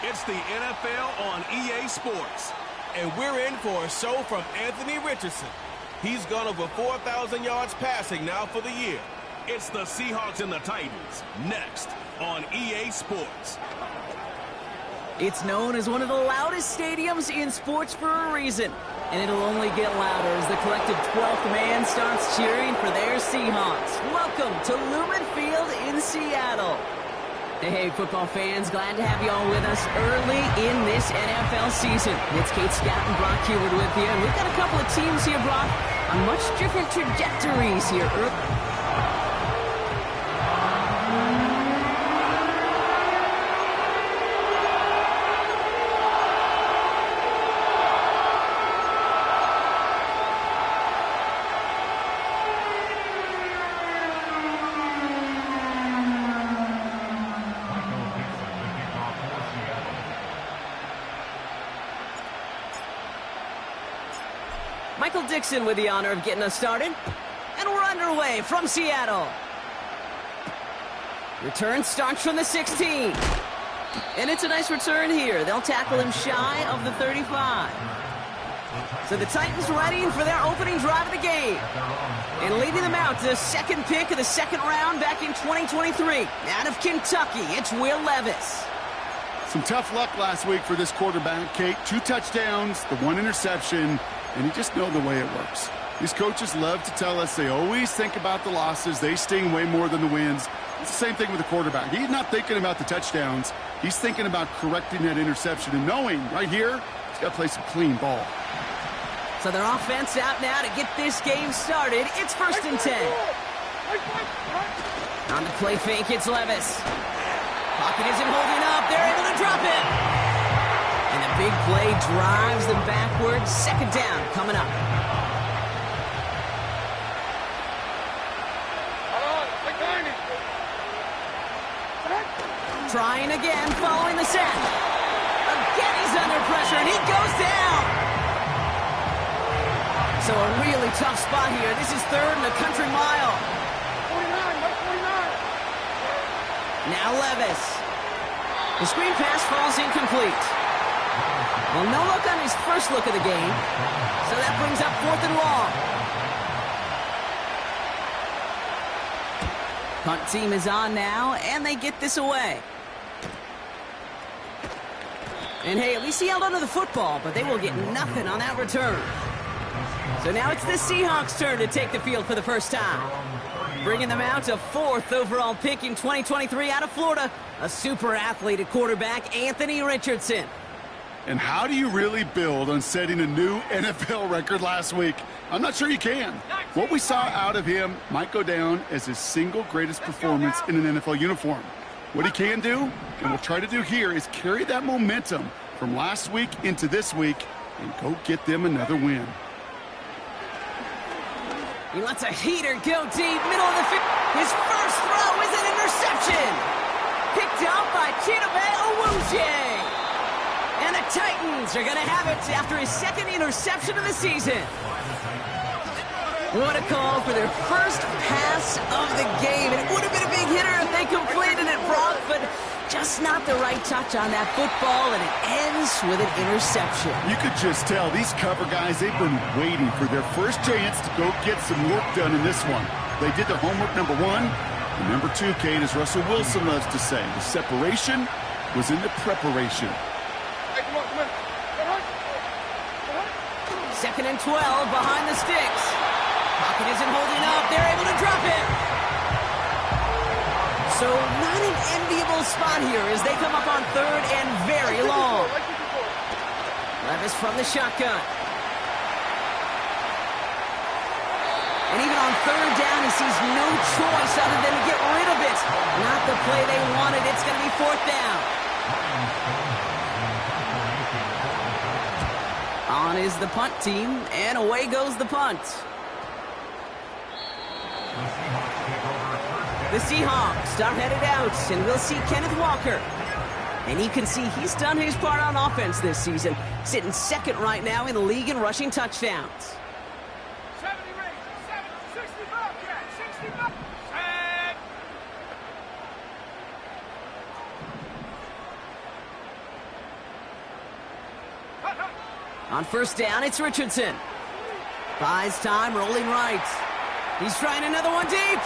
It's the NFL on EA Sports, and we're in for a show from Anthony Richardson. He's gone over 4,000 yards passing now for the year. It's the Seahawks and the Titans, next on EA Sports. It's known as one of the loudest stadiums in sports for a reason, and it'll only get louder as the collective 12th man starts cheering for their Seahawks. Welcome to Lumen Field in Seattle. Hey, football fans, glad to have you all with us early in this NFL season. It's Kate Scout and Brock Heward with you, and we've got a couple of teams here, Brock, on much different trajectories here. Michael Dixon with the honor of getting us started. And we're underway from Seattle. Return starts from the 16. And it's a nice return here. They'll tackle him shy of the 35. So the Titans readying for their opening drive of the game. And leading them out, the second pick of the second round back in 2023. Out of Kentucky, it's Will Levis. Some tough luck last week for this quarterback, Kate. 2 touchdowns, the 1 interception. And you just know the way it works. These coaches love to tell us they always think about the losses. They sting way more than the wins. It's the same thing with the quarterback. He's not thinking about the touchdowns. He's thinking about correcting that interception and knowing right here he's got to play some clean ball. So their offense out now to get this game started. It's 1st and 10. On the play fake, it's Levis. Pocket isn't holding up. They're able to drop it. And a big play drives them backwards. 2nd down coming up. Trying again, following the sack. Again, he's under pressure, and he goes down. So a really tough spot here. This is 3rd and a country mile. 49. Now Levis. The screen pass falls incomplete. Well, no look on his first look of the game. So that brings up 4th and long. Punt team is on now, and they get this away. And hey, at least he held onto the football, but they will get nothing on that return. So now it's the Seahawks' turn to take the field for the first time. Bringing them out, a 4th overall pick in 2023 out of Florida. A super athlete at quarterback, Anthony Richardson. And how do you really build on setting a new NFL record last week? I'm not sure you can. What we saw out of him might go down as his single greatest performance in an NFL uniform. What he can do, and we'll try to do here, is carry that momentum from last week into this week and go get them another win. He lets a heater go deep, middle of the field. His first throw is an interception. Picked up by Chidobe Awuzie. And the Titans are going to have it after his 2nd interception of the season. What a call for their first pass of the game. It would have been a big hitter if they completed it, Brock, but just not the right touch on that football, and it ends with an interception. You could just tell these cover guys, they've been waiting for their first chance to go get some work done in this one. They did their homework, number 1. And number 2, Kate, as Russell Wilson loves to say, the separation was in the preparation. 2nd and 12 behind the sticks. Pocket isn't holding up. They're able to drop it. So not an enviable spot here as they come up on 3rd and very long. Levis from the shotgun. And even on 3rd down, he sees no choice other than to get rid of it. Not the play they wanted. It's going to be 4th down. On is the punt team, and away goes the punt. The Seahawks are headed out, and we'll see Kenneth Walker. And you can see he's done his part on offense this season, sitting second right now in the league in rushing touchdowns. 70 range, 65, yeah, 65. And on first down, it's Richardson. Buys time, rolling right. He's trying another one deep.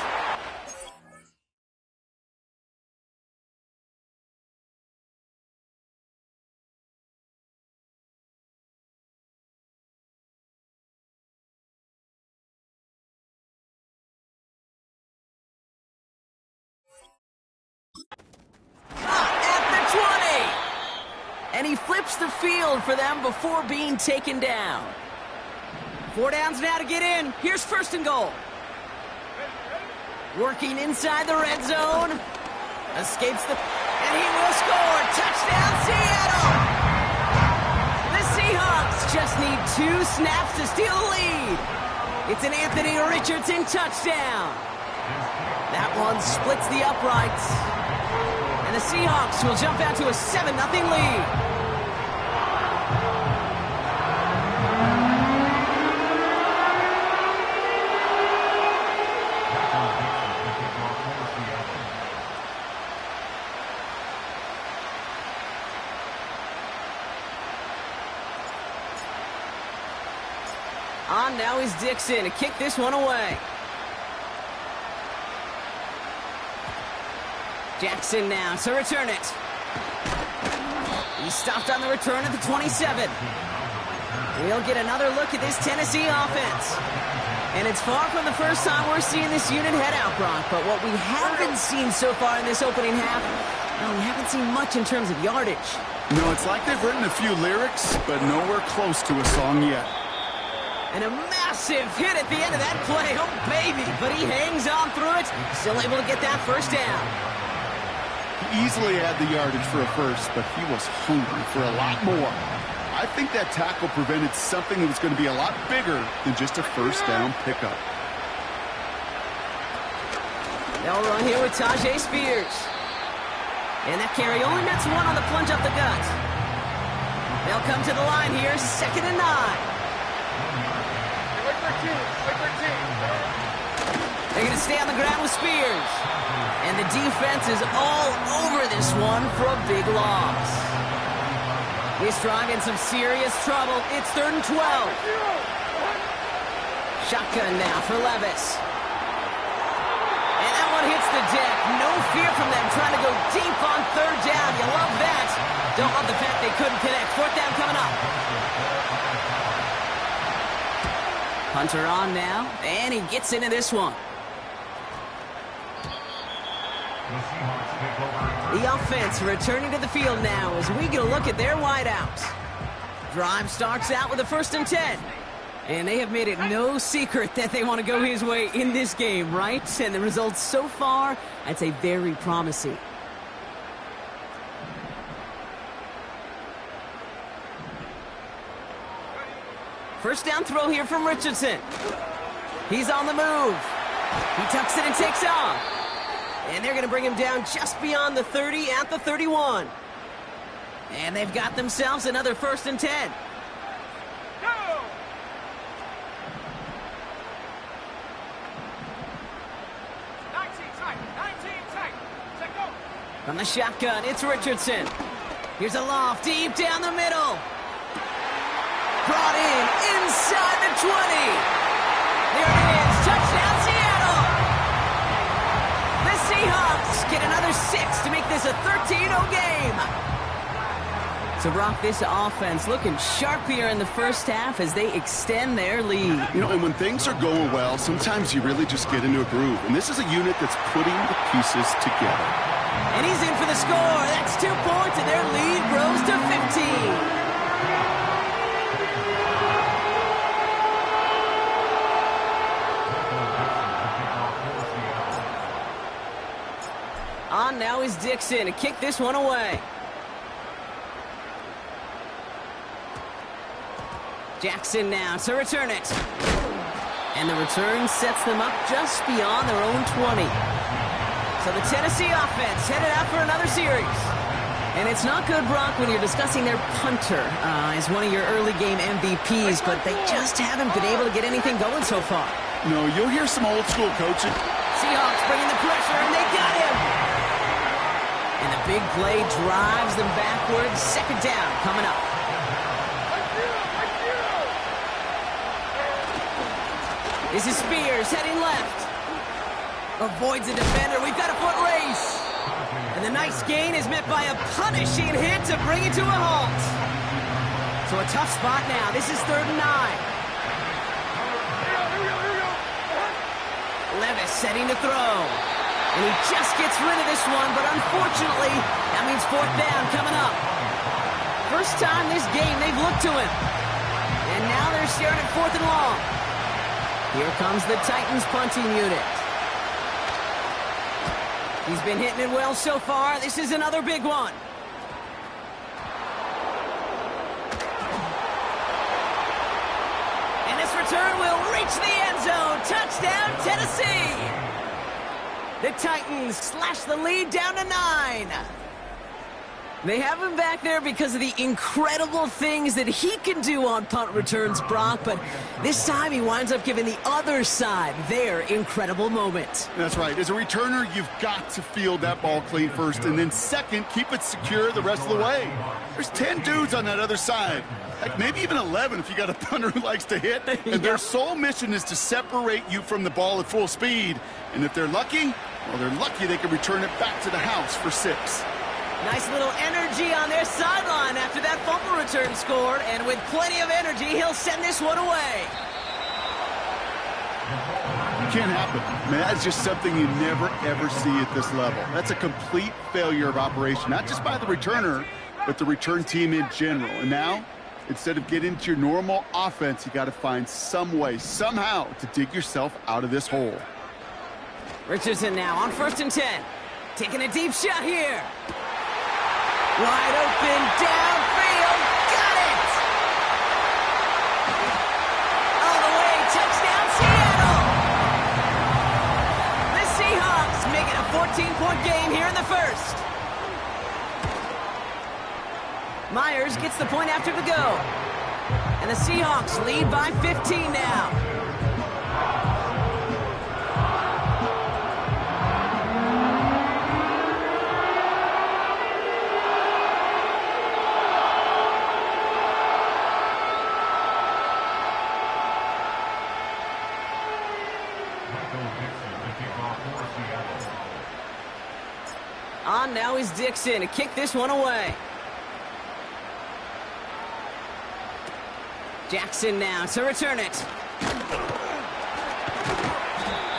At the 20. And he flips the field for them before being taken down. 4 downs now to get in. Here's first and goal. Working inside the red zone. Escapes the... And he will score. Touchdown, Seattle! The Seahawks just need 2 snaps to steal the lead. It's an Anthony Richardson touchdown. That one splits the uprights. And the Seahawks will jump out to a 7-0 lead. On now is Dixon to kick this one away. Jackson now to return it. He stopped on the return at the 27. We'll get another look at this Tennessee offense. And it's far from the first time we're seeing this unit head out, Brock. But what we haven't seen so far in this opening half, well, we haven't seen much in terms of yardage. No, it's like they've written a few lyrics, but nowhere close to a song yet. And a massive hit at the end of that play. Oh, baby. But he hangs on through it. Still able to get that first down. He easily had the yardage for a first, but he was hungry for a lot more. I think that tackle prevented something that was going to be a lot bigger than just a first down pickup. They'll run here with Tyjae Spears. And that carry only nets 1 on the plunge up the gut. They'll come to the line here, 2nd and 9. They're going to stay on the ground with Spears. And the defense is all over this one for a big loss. This drive in some serious trouble. It's 3rd and 12. Shotgun now for Levis. And that one hits the deck. No fear from them trying to go deep on 3rd down. You love that. Don't love the fact they couldn't connect. 4th down coming up. Hunter on now, and he gets into this one. The offense returning to the field now as we get a look at their wideouts. Drive starts out with a 1st and 10. And they have made it no secret that they want to go his way in this game, right? And the results so far, I'd say very promising. First down throw here from Richardson. He's on the move. He tucks it and takes off. And they're going to bring him down just beyond the 30 at the 31. And they've got themselves another 1st and 10. go! 19 tight. Set go. From the shotgun, it's Richardson. Here's a loft deep down the middle. Brought in inside the 20. There it is. Touchdown, Seattle. The Seahawks get another 6 to make this a 13-0 game. So, Brock, this offense looking sharp here in the first half as they extend their lead. You know, and when things are going well, sometimes you really just get into a groove. And this is a unit that's putting the pieces together. And he's in for the score. That's 2 points, and their lead grows to 15. On now is Dixon to kick this one away. Jackson now to return it. And the return sets them up just beyond their own 20. So the Tennessee offense headed out for another series. And it's not good, Brock, when you're discussing their punter as one of your early game MVPs, but they just haven't been able to get anything going so far. No, you'll hear some old school coaching. Seahawks bringing the pressure, and they got him. And the big play drives them backwards. Second down coming up. This is Spears heading left. Avoids a defender. We've got a foot race. And the nice gain is met by a punishing hit to bring it to a halt. So a tough spot now. This is 3rd and 9. Levis setting to throw. And he just gets rid of this one, but unfortunately, that means 4th down coming up. First time this game they've looked to him. And now they're staring at 4th and long. Here comes the Titans punting unit. He's been hitting it well so far. This is another big one. And this return will reach the end zone. Touchdown, Tennessee. The Titans slash the lead down to 9. They have him back there because of the incredible things that he can do on punt returns, Brock, but this time he winds up giving the other side their incredible moment. That's right. As a returner, you've got to field that ball clean first, and then second, keep it secure the rest of the way. There's 10 dudes on that other side. Heck, maybe even 11 if you got a punter who likes to hit. And their sole mission is to separate you from the ball at full speed. And if they're lucky, well, they're lucky they can return it back to the house for 6. Nice little energy on their sideline after that fumble return scored, and with plenty of energy, he'll send this one away. Can't happen. Man, that's just something you never, ever see at this level. That's a complete failure of operation, not just by the returner, but the return team in general. And now, instead of getting into your normal offense, you got to find some way, somehow, to dig yourself out of this hole. Richardson now on 1st and 10. Taking a deep shot here. Wide open, downfield, got it! All the way, touchdown Seattle! The Seahawks making a 14-point game here in the first. Myers gets the point after the go. And the Seahawks lead by 15 now. On now is Dixon to kick this one away. Jackson now to return it.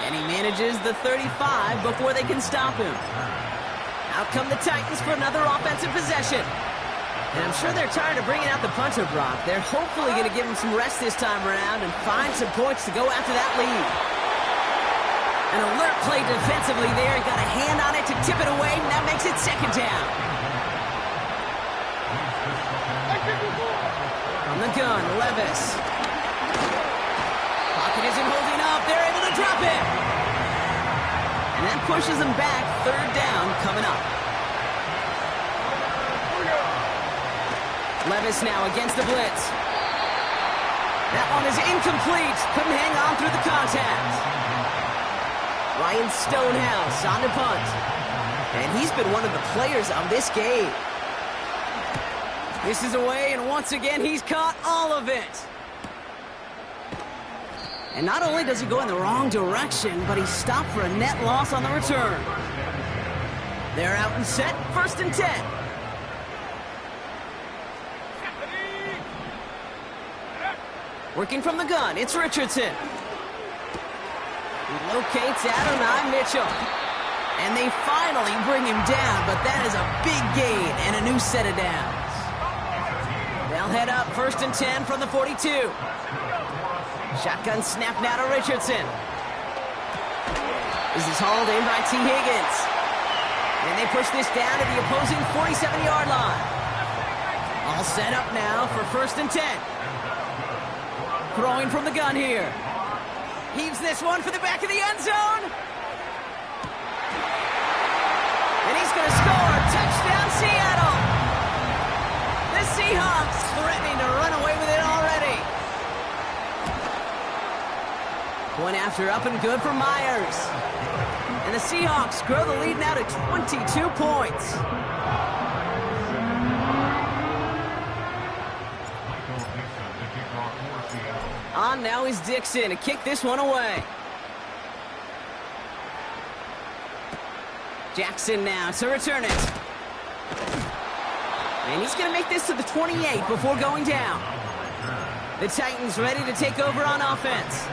And he manages the 35 before they can stop him. Out come the Titans for another offensive possession. And I'm sure they're tired of bringing out the punter, Brock. They're hopefully going to give him some rest this time around and find some points to go after that lead. An alert play defensively there. He got a hand on it to tip it away, and that makes it 2nd down. On the gun, Levis. Pocket isn't holding up. They're able to drop it. And that pushes them back. 3rd down coming up. Levis now against the blitz. That one is incomplete. Couldn't hang on through the contact. Ryan Stonehouse on the punt. And he's been one of the players of this game. This is away, and once again, he's caught all of it. And not only does he go in the wrong direction, but he's stopped for a net loss on the return. They're out and set, 1st and 10. Working from the gun, it's Richardson. He locates Adonai Mitchell. And they finally bring him down, but that is a big gain and a new set of downs. They'll head up 1st and 10 from the 42. Shotgun snap now to Richardson. This is hauled in by T. Higgins. And they push this down to the opposing 47-yard line. All set up now for 1st and 10. Throwing from the gun here. Heaves this one for the back of the end zone. going to score. Touchdown, Seattle. The Seahawks threatening to run away with it already. Point after up and good for Myers. And the Seahawks grow the lead now to 22 points. On now is Dixon to kick this one away. Jackson now to return it. And he's going to make this to the 28 before going down. The Titans ready to take over on offense.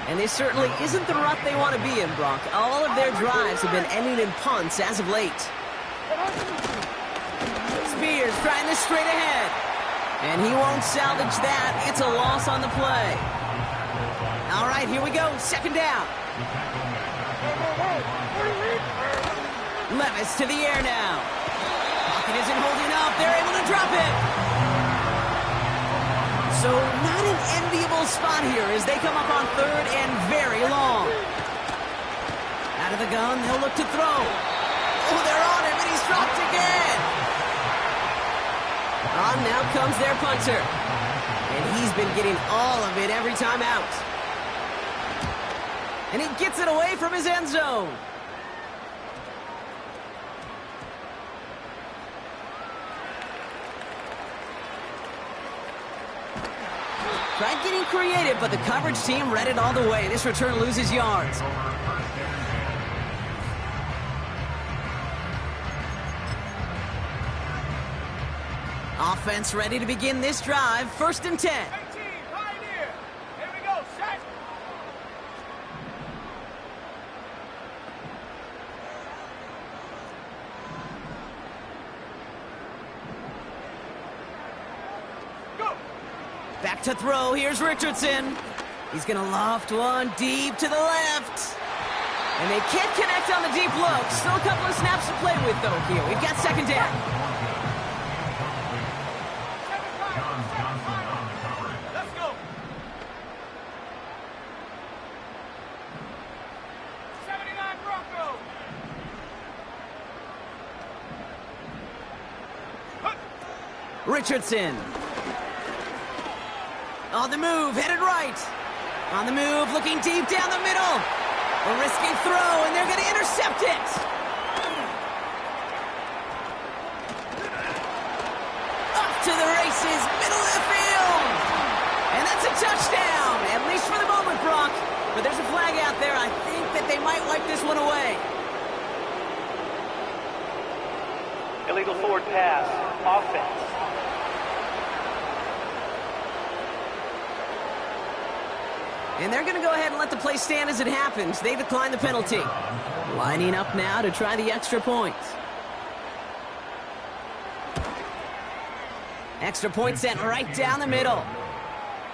And this certainly isn't the rut they want to be in, Brock. All of their drives have been ending in punts as of late. Spears trying this straight ahead. And he won't salvage that. It's a loss on the play. All right, here we go. Second down. Levis to the air now. Pocket isn't holding up. They're able to drop it. So not an enviable spot here as they come up on third and very long. Out of the gun, they'll look to throw. Oh, they're on him, and he's dropped again. On now comes their punter. And he's been getting all of it every time out. And he gets it away from his end zone. Tried getting creative, but the coverage team read it all the way. This return loses yards. Offense ready to begin this drive. 1st and 10. 18, Pioneer. Here we go, set. Go. Back to throw. Here's Richardson. He's going to loft one deep to the left. And they can't connect on the deep look. Still a couple of snaps to play with, though, here. We've got 2nd down. Let's go. 79 Broncos. Richardson. On the move, headed right. On the move, looking deep down the middle. A risky throw, and they're going to intercept it. Up to the races, middle of the field. And that's a touchdown, at least for the moment, Brock. But there's a flag out there. I think that they might wipe this one away. Illegal forward pass. Offense. And they're going to go ahead and let the play stand as it happens. They decline the penalty. Lining up now to try the extra point. Extra point sent right down the middle.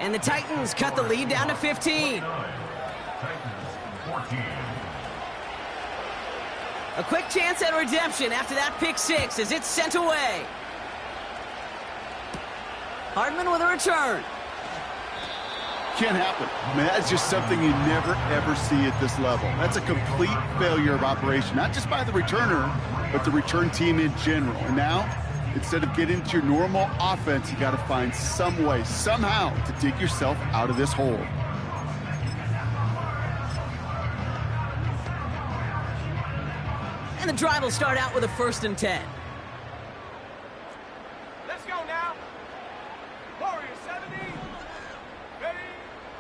And the Titans cut the lead down to 15. A quick chance at redemption after that pick six as it's sent away. Hardman with a return. Can't happen. I mean, that's just something you never, ever see at this level. That's a complete failure of operation, not just by the returner, but the return team in general. And now, instead of getting into your normal offense, you got to find some way, somehow, to dig yourself out of this hole. And the drive will start out with a 1st and 10. Let's go now. Warriors 70. Ready.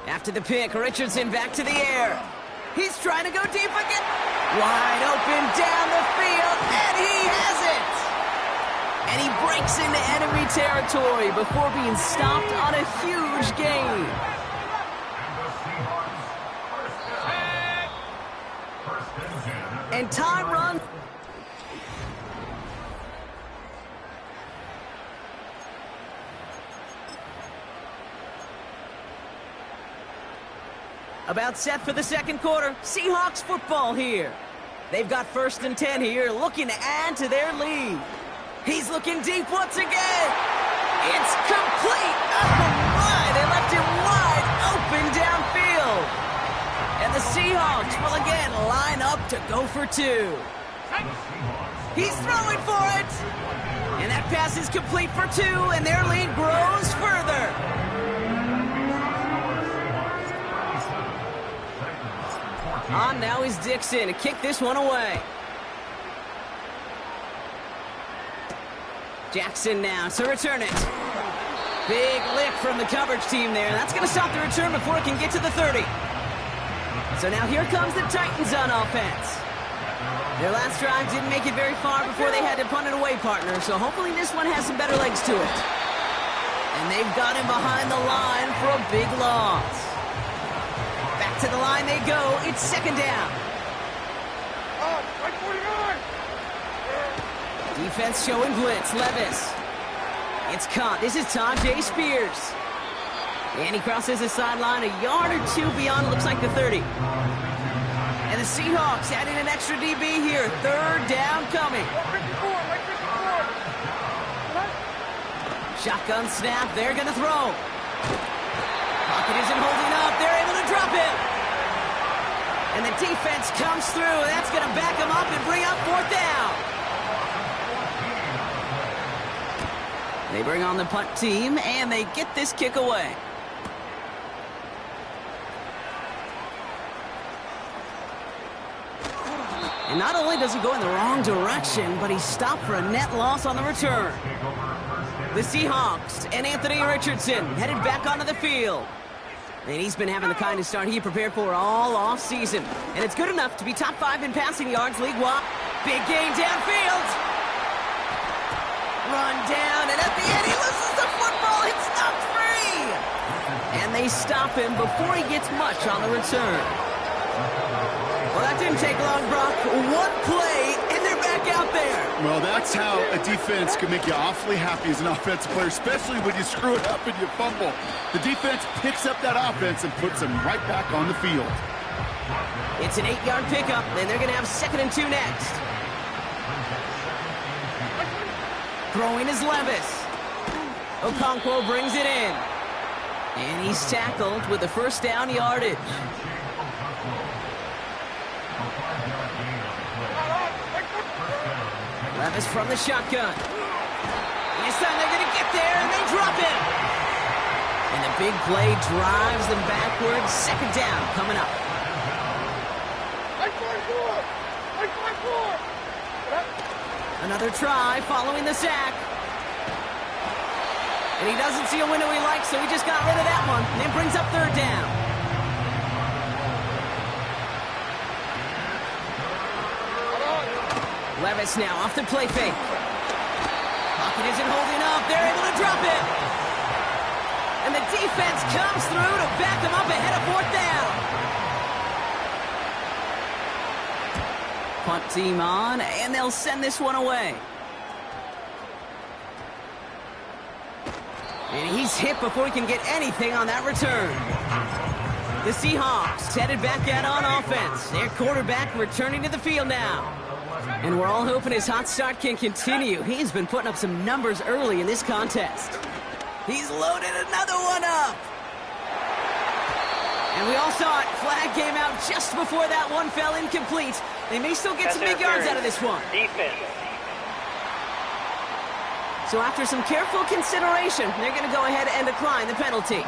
After the pick, Richardson back to the air. He's trying to go deep again. Wide open down the field, and he has it. And he breaks into enemy territory before being stopped on a huge gain. And time run. About set for the 2nd quarter. Seahawks football here. They've got 1st and 10 here, looking to add to their lead. He's looking deep once again. It's complete. Oh, my. They left him wide open downfield. And the Seahawks will again line up to go for 2. He's throwing for it! And that pass is complete for 2, and their lead grows further. On now is Dixon to kick this one away. Jackson now to return it. Big lick from the coverage team there. That's going to stop the return before it can get to the 30. So now here comes the Titans on offense. Their last drive didn't make it very far before they had to punt it away, partner, so hopefully this one has some better legs to it. And they've got him behind the line for a big loss. Back to the line they go. It's second down. Right 49! Defense showing blitz. Levis. It's caught. This is Tajay Spears. And he crosses the sideline a yard or 2 beyond, looks like the 30. And the Seahawks adding an extra DB here. Third down coming. Shotgun snap. They're going to throw. Pocket isn't holding up. They're able to drop it. And the defense comes through. That's going to back them up and bring up fourth down. They bring on the punt team, and they get this kick away. And not only does he go in the wrong direction, but he's stopped for a net loss on the return. The Seahawks and Anthony Richardson headed back onto the field. And he's been having the kind of start he prepared for all offseason. And it's good enough to be top 5 in passing yards league-wide. Big gain downfield. Run down, and at the end he loses the football. It's knocked free. And they stop him before he gets much on the return. Well, that didn't take long, Brock. One play, and they're back out there. Well, that's how a defense can make you awfully happy as an offensive player, especially when you screw it up and you fumble. The defense picks up that offense and puts them right back on the field. It's an 8-yard pickup, and they're going to have 2nd and 2 next. Throwing is Levis. Okonkwo brings it in. And he's tackled with the first down yardage. Levis from the shotgun. This time they're going to get there, and they drop it. And the big play drives them backwards. 2nd down coming up. Another try following the sack. And he doesn't see a window he likes, so he just got rid of that one. And it brings up 3rd down. Levis now off the play fake. Pocket isn't holding up. They're able to drop it. And the defense comes through to back them up ahead of 4th down. Punt team on, and they'll send this one away. And he's hit before he can get anything on that return. The Seahawks headed back out on offense. Their quarterback returning to the field now. And we're all hoping his hot start can continue. He's been putting up some numbers early in this contest. He's loaded another one up. And we all saw it. Flag came out just before that one fell incomplete. They may still get some big yards out of this one. Defense. So after some careful consideration, they're going to go ahead and decline the penalty.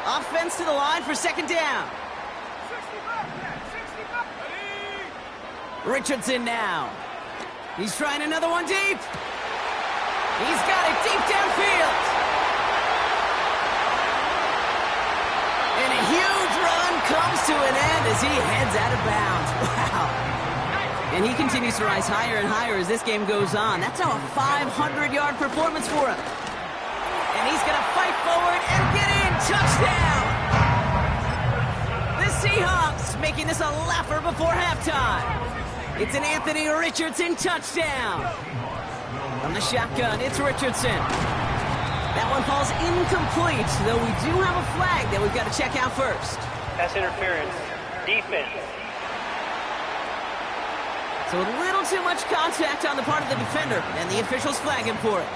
Offense to the line for 2nd down. 60 Richardson now. He's trying another one deep. He's got it deep downfield. And a huge run comes to an end as he heads out of bounds. Wow. And he continues to rise higher and higher as this game goes on. That's now a 500-yard performance for him. And he's going to fight forward and get in. Touchdown! The Seahawks making this a laugher before halftime. It's an Anthony Richardson touchdown. From the shotgun, it's Richardson. That one falls incomplete, though we do have a flag that we've got to check out first. That's interference. Defense. So a little too much contact on the part of the defender, and the officials flag him for it.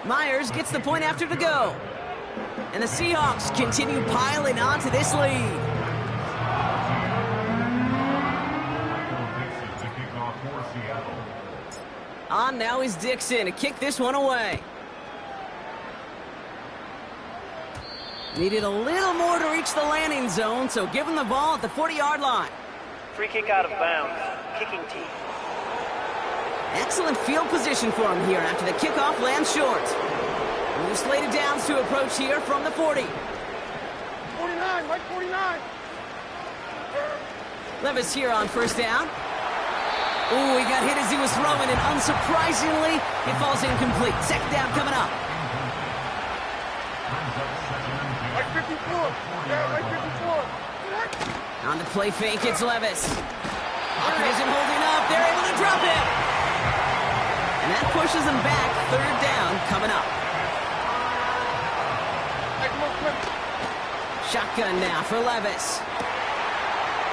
Myers gets the point after to go. And the Seahawks continue piling on to this lead. On now is Dixon to kick this one away. Needed a little more to reach the landing zone, so give him the ball at the 40-yard line. Free kick out of bounds. Kicking team. Excellent field position for him here after the kickoff lands short. New slated downs to approach here from the 40. 49, Mike 49. Levis here on first down. Ooh, he got hit as he was throwing, and unsurprisingly, it falls incomplete. Second down coming up. Mike 54. Yeah, Mike 54. On the play fake, it's Levis. Pocket isn't holding up. They're able to drop it. And that pushes them back. Third down coming up. Shotgun now for Levis.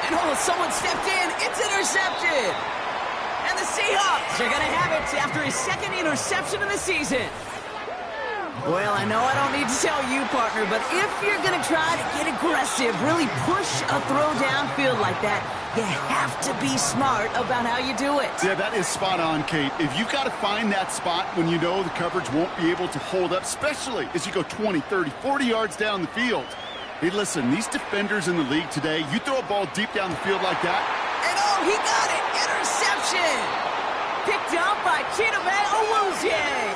And oh, someone stepped in. It's intercepted. And the Seahawks are going to have it after his second interception of the season. Well, I know I don't need to tell you, partner, but if you're going to try to get aggressive, really push a throw downfield like that, you have to be smart about how you do it. Yeah, that is spot on, Kate. If you've got to find that spot when you know the coverage won't be able to hold up, especially as you go 20, 30, 40 yards down the field. Hey, listen, these defenders in the league today, you throw a ball deep down the field like that. And oh, he got it! Interception! Picked up by Chidobe Awuzie.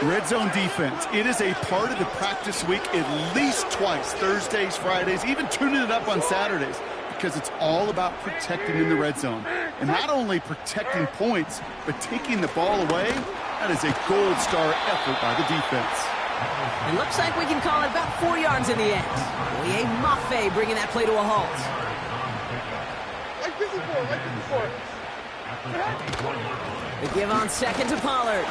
Red zone defense, it is a part of the practice week at least twice, Thursdays, Fridays, even tuning it up on Saturdays, because it's all about protecting in the red zone. And not only protecting points, but taking the ball away, that is a gold star effort by the defense. It looks like we can call it about 4 yards in the end. Oye Mafe bringing that play to a halt. Like 54, like 54. The give on second to Pollard.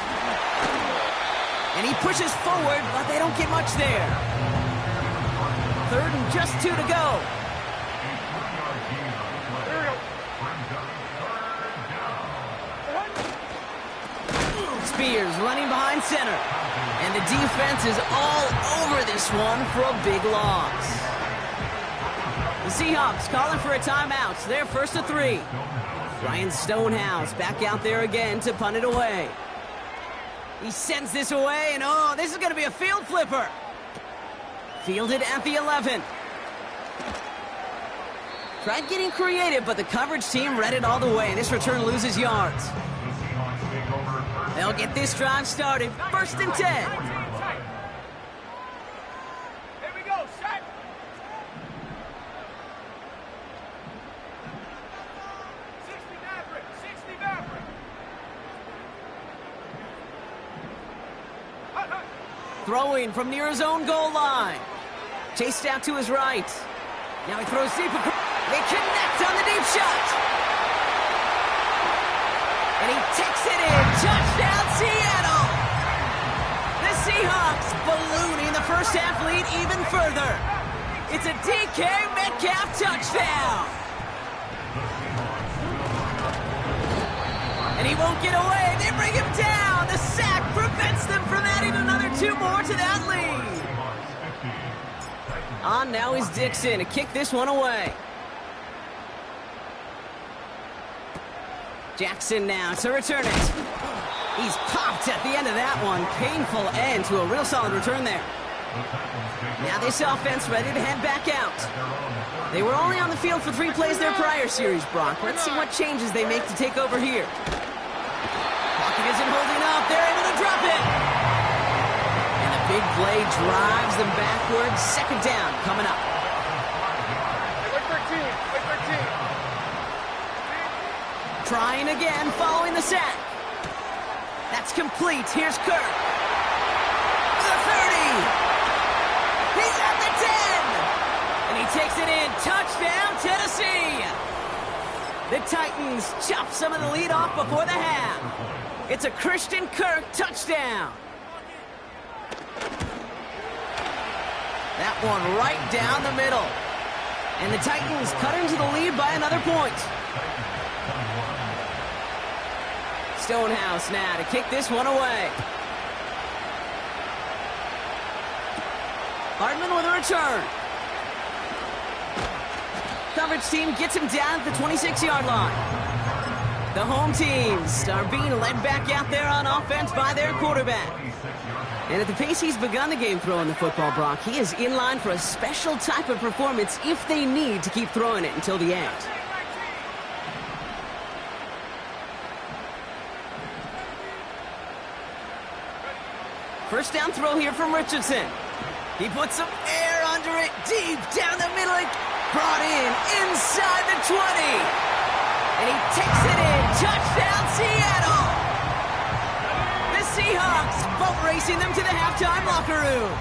And he pushes forward, but they don't get much there. Third and just 2 to go. Spears running behind center. And the defense is all over this one for a big loss. The Seahawks calling for a timeout. They're first to 3. Ryan Stonehouse back out there again to punt it away. He sends this away, and oh, this is going to be a field flipper. Fielded at the 11. Tried getting creative, but the coverage team read it all the way. This return loses yards. They'll get this drive started. First and 10. Here we go, set. Throwing from near his own goal line. Chased out to his right. Now he throws deep. They connect on the deep shot. And he takes it in. Touchdown, Seattle. The Seahawks ballooning the first half lead even further. It's a DK Metcalf touchdown. And he won't get away. They bring him down. The sack prevents them from adding another 2 more to that lead. On now is Dixon to kick this one away. Jackson now to return it. He's popped at the end of that one. Painful end to a real solid return there. Now this offense ready to head back out. They were only on the field for 3 plays their prior series, Brock. Let's see what changes they make to take over here. Pocket isn't holding up. They're able to drop it. And a big play drives them backwards. Second down coming up. Like 13, like 13. Trying again, following the sack. That's complete. Here's Kirk. The 30. He's at the 10. And he takes it in. Touchdown, Tennessee. The Titans chop some of the lead off before the half. It's a Christian Kirk touchdown. That one right down the middle. And the Titans cut into the lead by another point. Stonehouse now to kick this one away. Hardman with a return. Coverage team gets him down at the 26-yard line. The home teams are being led back out there on offense by their quarterback. And at the pace he's begun the game throwing the football, Brock, he is in line for a special type of performance if they need to keep throwing it until the end. First down throw here from Richardson. He puts some air under it, deep down the middle. Brought in inside the 20. And he takes it in. Touchdown, Seattle. The Seahawks boat racing them to the halftime locker room.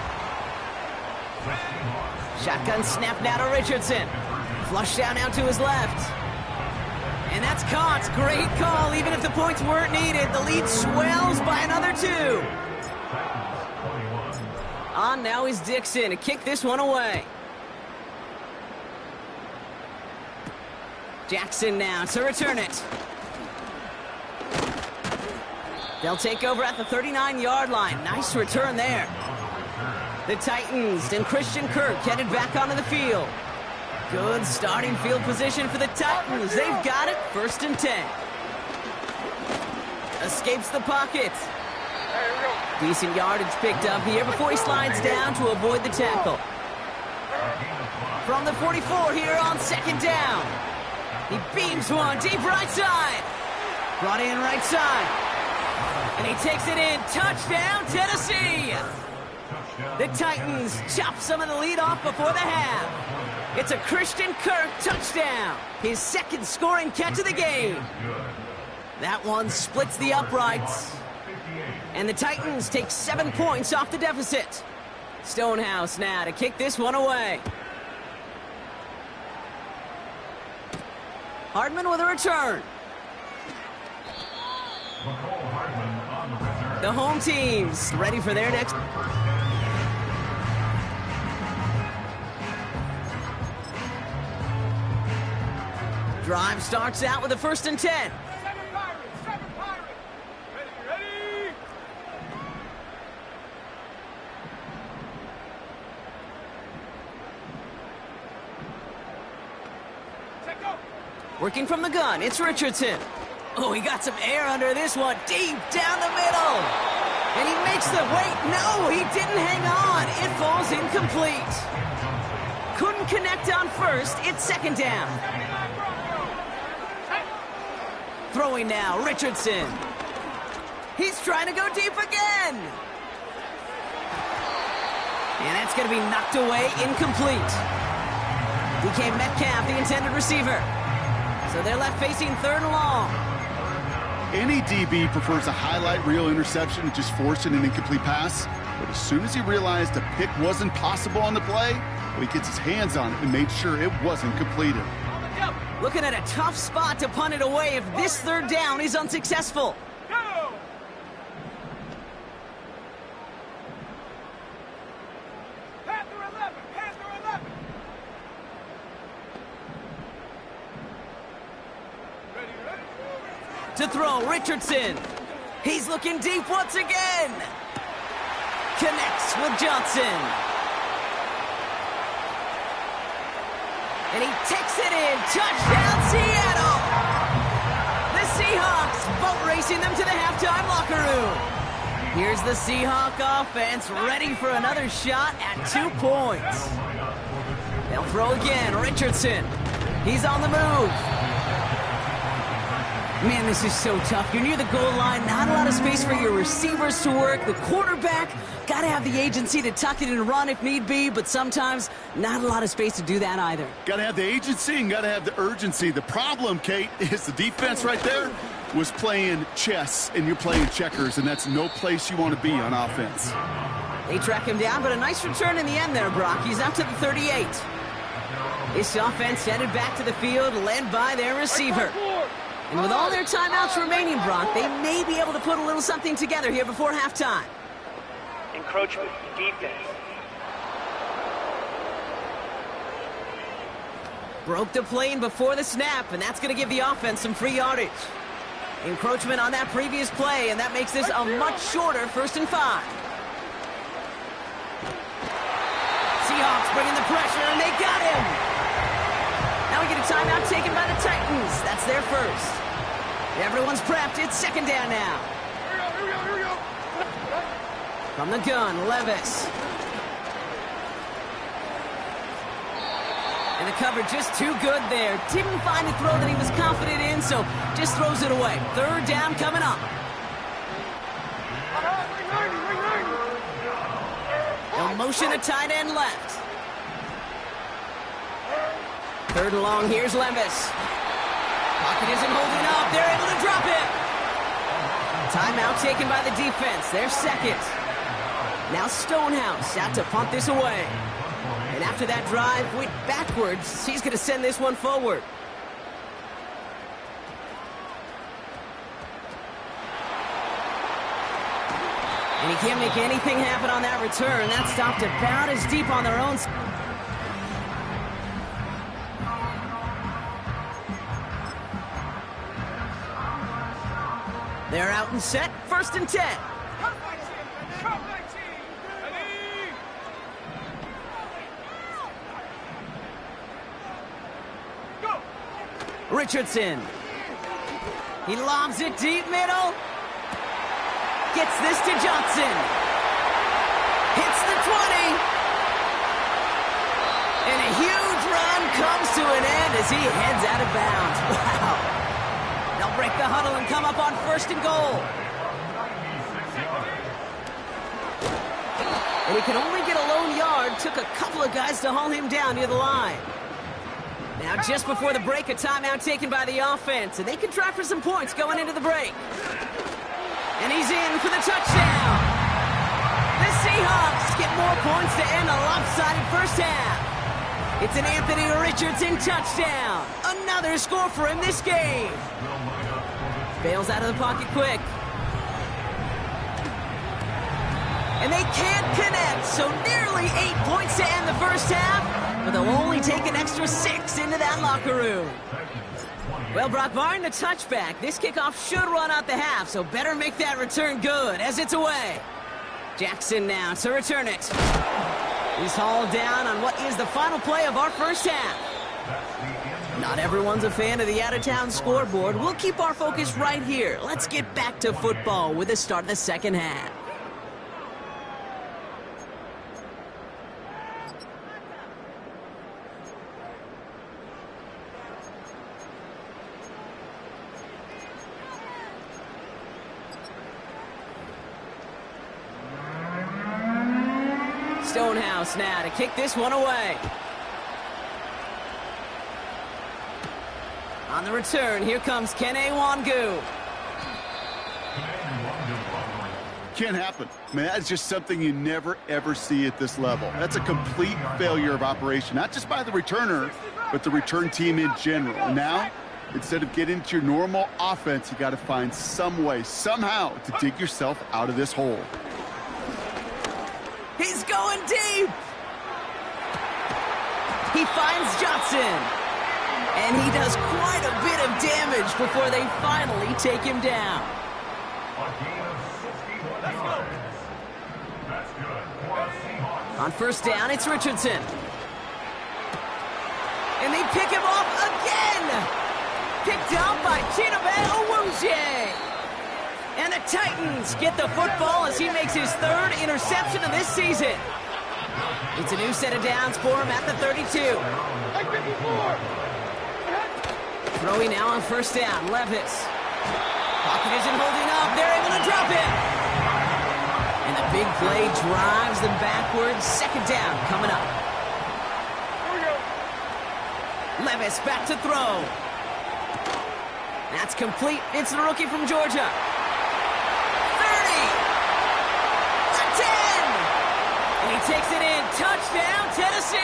Shotgun snap now to Richardson. Flush down out to his left. And that's caught. Great call. Even if the points weren't needed, the lead swells by another 2. On now is Dixon to kick this one away. Jackson now to return it. They'll take over at the 39-yard line. Nice return there. The Titans and Christian Kirk headed back onto the field. Good starting field position for the Titans. They've got it. 1st and 10. Escapes the pocket. Decent yardage picked up here before he slides down to avoid the tackle. From the 44 here on 2nd down. He beams one deep right side. Brought in right side. And he takes it in. Touchdown, Tennessee. The Titans chop some of the lead off before the half. It's a Christian Kirk touchdown. His 2nd scoring catch of the game. That one splits the uprights. And the Titans take 7 points off the deficit. Stonehouse now to kick this one away. Hardman with a return. The home teams ready for their next. Drive starts out with a 1st and 10. Working from the gun, it's Richardson. Oh, he got some air under this one, deep down the middle. And he makes the, wait, no, he didn't hang on. It falls incomplete. Couldn't connect on 1st, it's 2nd down. Throwing now, Richardson. He's trying to go deep again. And that's going to be knocked away, incomplete. DK Metcalf, the intended receiver. So they're left facing 3rd and long. Any DB prefers a highlight reel interception to just forcing an incomplete pass. But as soon as he realized a pick wasn't possible on the play, well, he gets his hands on it and made sure it wasn't completed. Looking at a tough spot to punt it away if this 3rd down is unsuccessful. To throw, Richardson. He's looking deep once again. Connects with Johnson. And he takes it in. Touchdown, Seattle. The Seahawks boat racing them to the halftime locker room. Here's the Seahawk offense ready for another shot at 2 points. They'll throw again. Richardson. He's on the move. Man, this is so tough. You're near the goal line, not a lot of space for your receivers to work. The quarterback, got to have the agency to tuck it and run if need be, but sometimes not a lot of space to do that either. Got to have the agency and got to have the urgency. The problem, Kate, is the defense right there was playing chess, and you're playing checkers, and that's no place you want to be on offense. They track him down, but a nice return in the end there, Brock. He's up to the 38. This offense headed back to the field, led by their receiver. And with all their timeouts remaining, Brock, they may be able to put a little something together here before halftime. Encroachment, defense. Broke the plane before the snap, and that's going to give the offense some free yardage. Encroachment on that previous play, and that makes this a much shorter 1st and 5. Seahawks bringing the pressure, and they got him. Now we get a timeout taken by the Titans. That's their first. Everyone's prepped. It's second down now. Here we go. From the gun, Levis. And the cover just too good there. Didn't find a throw that he was confident in, so just throws it away. Third down coming up. They'll motion a tight end left. Third and long, here's Levis. Pocket isn't holding up. They're able to drop it. Timeout taken by the defense. Their second. Now Stonehouse out to punt this away. And after that drive went backwards, he's going to send this one forward. And he can't make anything happen on that return. That stopped about as deep on their own. They're out and set. First and 10. Richardson. He lobs it deep middle. Gets this to Johnson. Hits the 20. And a huge run comes to an end as he heads out of bounds. Wow. They'll break the huddle and come up on first and goal. And he can only get a lone yard. Took a couple of guys to haul him down near the line. Now, just before the break, a timeout taken by the offense, and they can try for some points going into the break. And he's in for the touchdown. The Seahawks get more points to end a lopsided first half. It's an Anthony Richardson touchdown. Another score for him this game. Bails out of the pocket quick. And they can't connect, so nearly 8 points to end the first half, but they'll only take an extra 6 into that locker room. Well, Brock, barring the touchback, this kickoff should run out the half, so better make that return good as it's away. Jackson now to return it. He's hauled down on what is the final play of our first half. Not everyone's a fan of the out-of-town scoreboard. We'll keep our focus right here. Let's get back to football with the start of the second half. Stonehouse now to kick this one away. On the return, here comes Kene Nwangwu. Can't happen. Man, that's just something you never, ever see at this level. That's a complete failure of operation, not just by the returner, but the return team in general. And now, instead of getting into your normal offense, you got to find some way, somehow, to dig yourself out of this hole. He's going deep. He finds Johnson. And he does quite a bit of damage before they finally take him down. On first down, it's Richardson. And they pick him off again. Picked up by Chidobe Awuzie. And the Titans get the football as he makes his third interception of this season. It's a new set of downs for him at the 32. Throwing now on first down, Levis. Pocket isn't holding up. They're able to drop it. And the big play drives them backwards. Second down coming up. Levis back to throw. That's complete. It's the rookie from Georgia. 10! And he takes it in. Touchdown, Tennessee!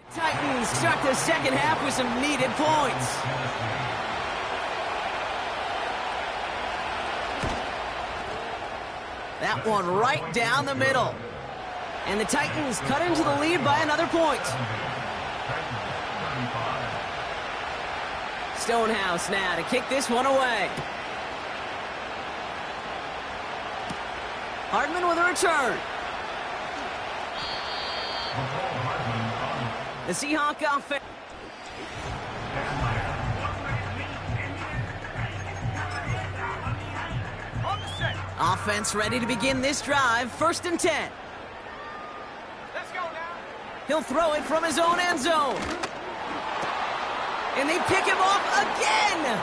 The Titans start the second half with some needed points. That one right down the middle. And the Titans cut into the lead by another point. Stonehouse now to kick this one away. Hardman with a return. The Seahawk offense. Offense ready to begin this drive. 1st and 10. Let's go now. He'll throw it from his own end zone. And they pick him off again.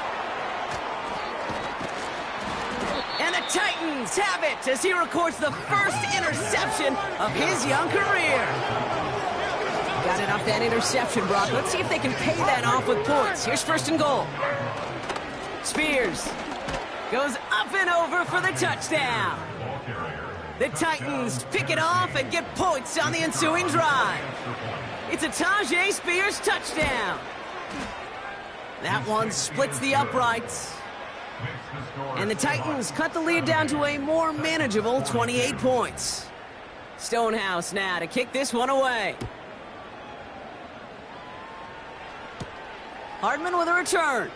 And the Titans have it as he records the first interception of his young career. Got it off that interception, Brock. Let's see if they can pay that off with points. Here's 1st and goal. Spears goes up and over for the touchdown. The Titans pick it off and get points on the ensuing drive. It's a Tyjae Spears touchdown. That one splits the uprights. And the Titans cut the lead down to a more manageable 28 points. Stonehouse now to kick this one away. Hardman with a return.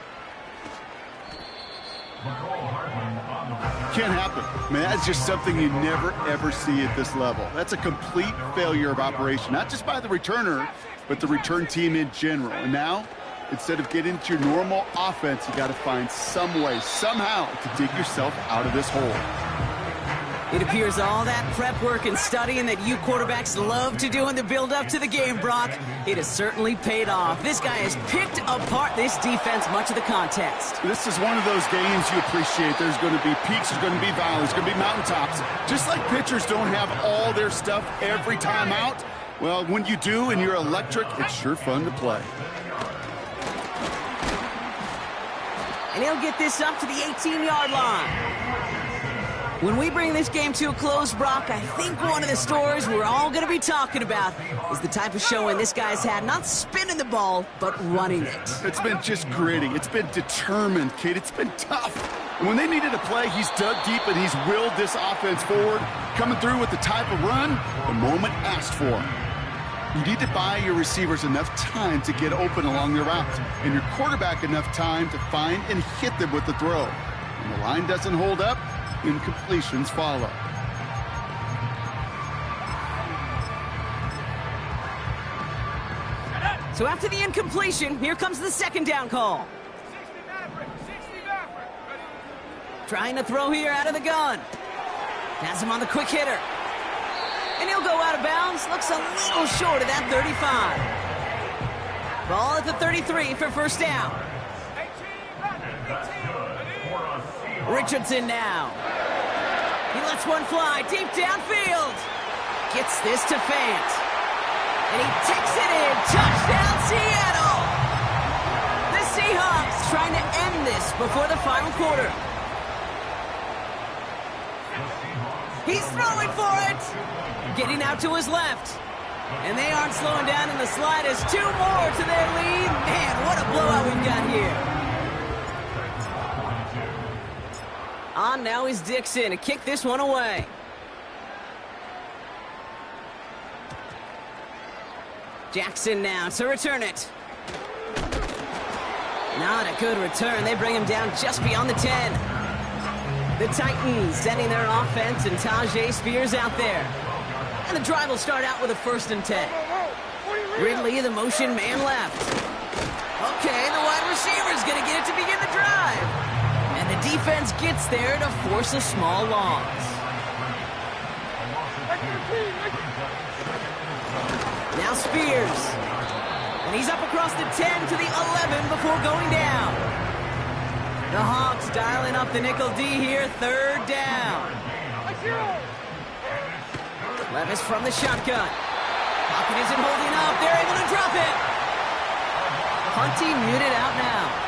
Can't happen. Man, that's just something you never, ever see at this level. That's a complete failure of operation, not just by the returner, but the return team in general. And now, instead of getting into your normal offense, you got to find some way, somehow, to dig yourself out of this hole. It appears all that prep work and studying that you quarterbacks love to do in the build-up to the game, Brock, it has certainly paid off. This guy has picked apart this defense much of the contest. This is one of those games you appreciate. There's going to be peaks, there's going to be valleys, there's going to be mountaintops. Just like pitchers don't have all their stuff every time out, well, when you do and you're electric, it's sure fun to play. And he'll get this up to the 18-yard line. When we bring this game to a close, Brock, I think one of the stories we're all going to be talking about is the type of showing this guy's had, not spinning the ball, but running it. It's been just gritty. It's been determined, kid. It's been tough. And when they needed a play, he's dug deep and he's willed this offense forward, coming through with the type of run the moment asked for. You need to buy your receivers enough time to get open along their routes, and your quarterback enough time to find and hit them with the throw. When the line doesn't hold up, incompletions follow. So after the incompletion, here comes the 2nd down call. 60 Maverick. Trying to throw here out of the gun. Has him on the quick hitter. And he'll go out of bounds. Looks a little short of that 35. Ball at the 33 for 1st down. Richardson now. He lets one fly deep downfield. Gets this to Fant. And he takes it in. Touchdown, Seattle! The Seahawks trying to end this before the final quarter. He's throwing for it. Getting out to his left. And they aren't slowing down in the slightest. 2 more to their lead. Man, what a blowout we've got here. On now is Dixon to kick this one away. Jackson now to return it. Not a good return. They bring him down just beyond the 10. The Titans sending their offense and Tyjae Spears out there. And the drive will start out with a 1st and 10. Ridley, the motion man left. Okay, the wide receiver's going to get it to begin the drive. And the defense gets there to force a small loss. Now Spears. And he's up across the 10 to the 11 before going down. The Hawks dialing up the nickel D here, 3rd down. Levis from the shotgun. Pocket isn't holding up. They're able to drop it. Hunty muted out now.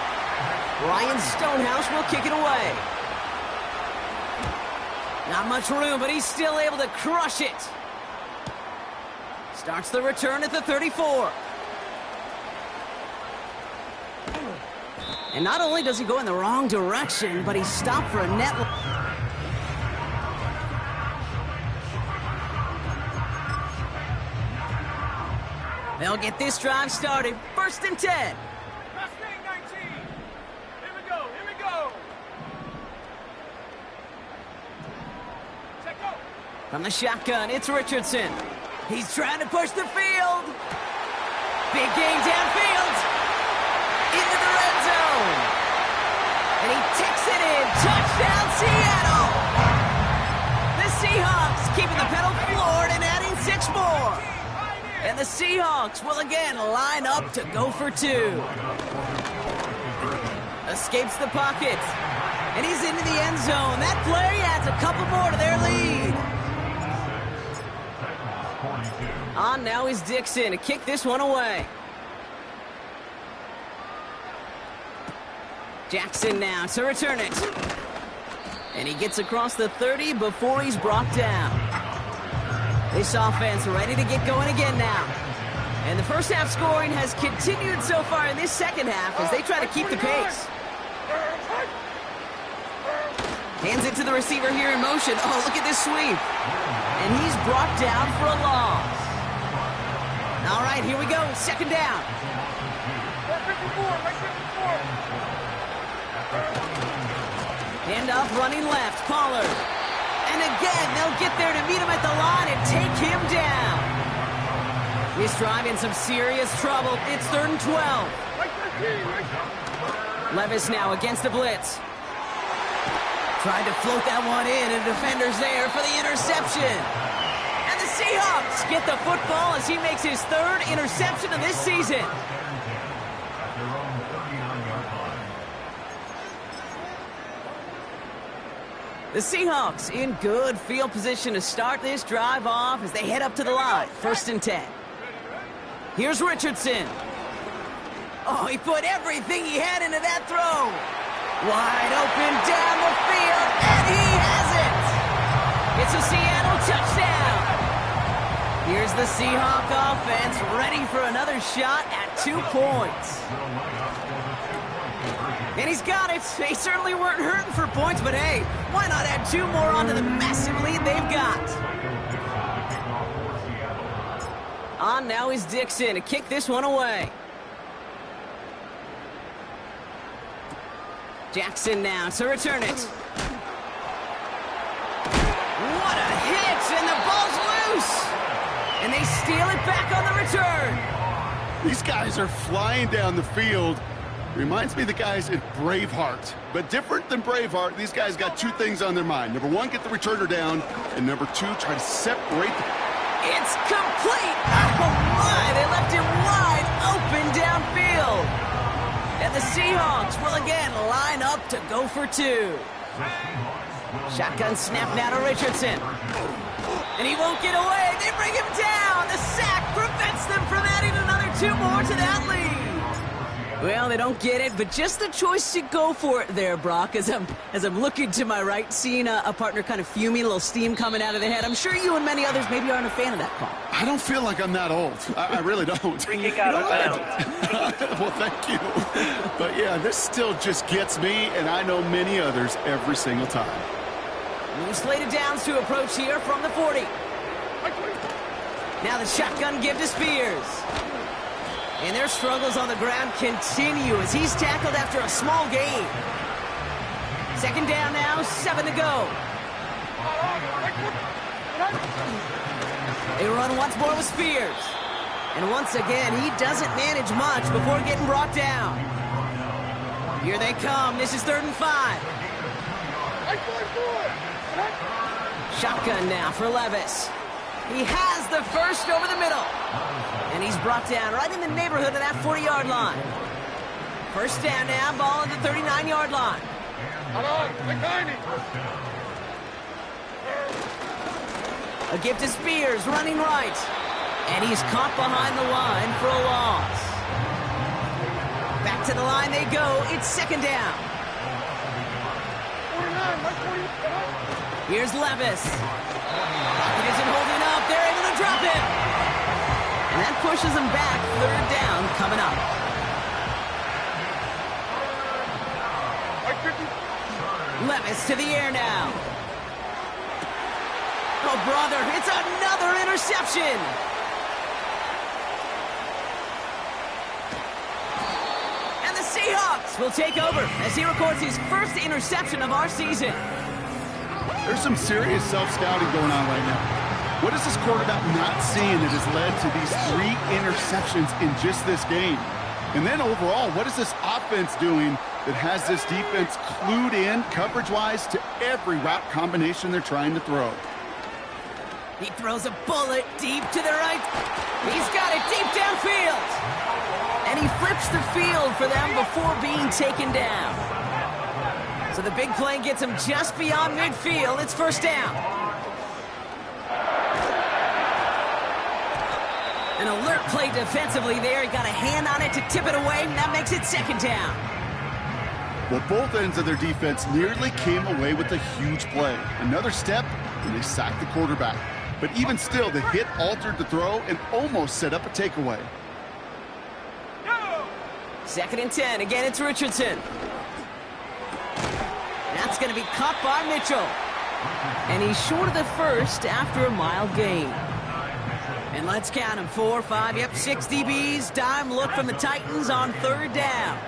Ryan Stonehouse will kick it away. Not much room, but he's still able to crush it. Starts the return at the 34. And not only does he go in the wrong direction, but he's stopped for a net. They'll get this drive started. 1st and 10. From the shotgun, it's Richardson. He's trying to push the field. Big gain downfield. Into the red zone. And he takes it in. Touchdown, Seattle. The Seahawks keeping the pedal floored and adding 6 more. And the Seahawks will again line up to go for 2. Escapes the pocket. And he's into the end zone. That play adds a couple more to their lead. On now is Dixon to kick this one away. Jackson now to return it. And he gets across the 30 before he's brought down. This offense ready to get going again now. And the first half scoring has continued so far in this second half as they try to keep the pace. Hands it to the receiver here in motion. Oh, look at this sweep. And he's brought down for a loss. All right, here we go. Second down. 454. Handoff running left. Pollard. And again, they'll get there to meet him at the line and take him down. This drive in some serious trouble. It's 3rd and 12. Levis now against the blitz. Tried to float that one in, and defender's there for the interception. And the Seahawks get the football as he makes his 3rd interception of this season. The Seahawks in good field position to start this drive off as they head up to the line. 1st and 10. Here's Richardson. Oh, he put everything he had into that throw. Wide open down the field, and he has it. It's a Seattle touchdown. Here's the Seahawk offense ready for another shot at 2 points. And he's got it. They certainly weren't hurting for points, but hey, why not add 2 more onto the massive lead they've got? On now is Dixon to kick this one away. Jackson now to return it. What a hit, and the ball's loose. And they steal it back on the return. These guys are flying down the field. Reminds me of the guys at Braveheart. But different than Braveheart, these guys got 2 things on their mind. Number 1, get the returner down. And number 2, try to separate the... It's complete. Oh, my. They left him wide open downfield. And the Seahawks will again line up to go for 2. Shotgun snap now to Richardson. And he won't get away. They bring him down. The sack prevents them from adding another 2 more to that lead. Well, they don't get it, but just the choice to go for it there, Brock, as I'm looking to my right, seeing a partner kind of fuming, a little steam coming out of the head. I'm sure you and many others maybe aren't a fan of that call. I don't feel like I'm that old. I really don't. Free kick out of bounds. Well, thank you. But yeah, this still just gets me, and I know many others every single time. New slated downs to approach here from the 40. Now the shotgun give to Spears. And their struggles on the ground continue as he's tackled after a small gain. 2nd down now, 7 to go. They run once more with Spears. And once again, he doesn't manage much before getting brought down. Here they come. This is 3rd and 5. Shotgun now for Levis. He has the first over the middle. And he's brought down right in the neighborhood of that 40-yard line. 1st down now, ball at the 39-yard line. A gift to Spears, running right. And he's caught behind the line for a loss. Back to the line they go. It's 2nd down. Here's Levis. He isn't holding up. They're able to drop him. And that pushes him back. 3rd down coming up. Levis to the air now. Oh, brother, it's another interception. And the Seahawks will take over as he records his first interception of our season. There's some serious self-scouting going on right now. What is this quarterback not seeing that has led to these 3 interceptions in just this game? And then overall, what is this offense doing that has this defense clued in coverage-wise to every route combination they're trying to throw? He throws a bullet deep to the right. He's got it deep downfield. And he flips the field for them before being taken down. So the big play gets him just beyond midfield. It's first down. An alert play defensively there. He got a hand on it to tip it away, and that makes it second down. Well, both ends of their defense nearly came away with a huge play. Another step, and they sacked the quarterback. But even still, the hit altered the throw and almost set up a takeaway. Second and 10. Again, it's Richardson. That's going to be caught by Mitchell. And he's short of the first after a mild gain. And let's count them. 4, 5, yep, 6 DBs. Dime look from the Titans on third down.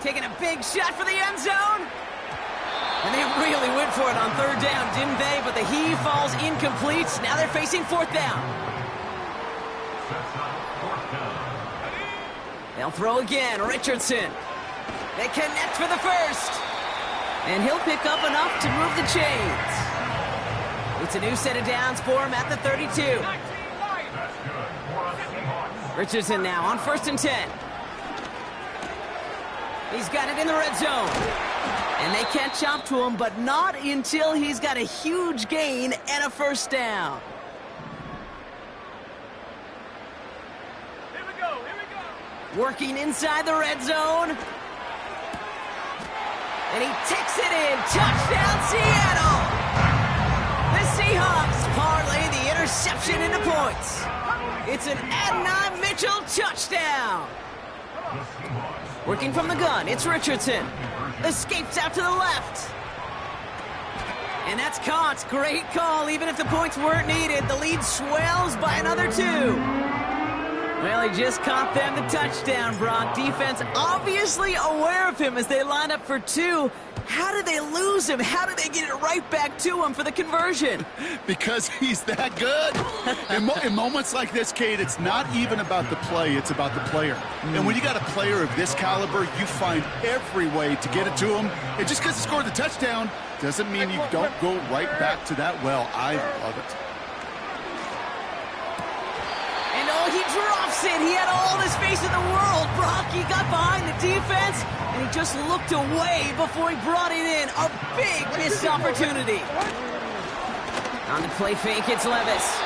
Taking a big shot for the end zone. And they really went for it on third down, didn't they? But the heave falls incomplete. Now they're facing fourth down. They'll throw again. Richardson. They connect for the first. And he'll pick up enough to move the chains. It's a new set of downs for him at the 32. Richardson now on first and 10. He's got it in the red zone. And they catch up to him, but not until he's got a huge gain and a first down. Here we go, here we go. Working inside the red zone. And he takes it in. Touchdown, Seattle! The Seahawks parlay the interception into points. It's an Adonai Mitchell touchdown. Working from the gun, it's Richardson. Escapes out to the left. And that's caught. Great call, even if the points weren't needed. The lead swells by another 2. Well, he just caught them the touchdown, Brock. Defense obviously aware of him as they line up for 2. How did they lose him? How did they get it right back to him for the conversion? Because he's that good. In moments like this, Kate, it's not even about the play, it's about the player. And when you got a player of this caliber, you find every way to get it to him. And just because he scored the touchdown doesn't mean you don't go right back to that well. I love it. And oh, he drops it. He had all the space in the world. Brock, he got behind the defense, and he just looked away before he brought it in. A big missed opportunity. On the play fake, it's Levis.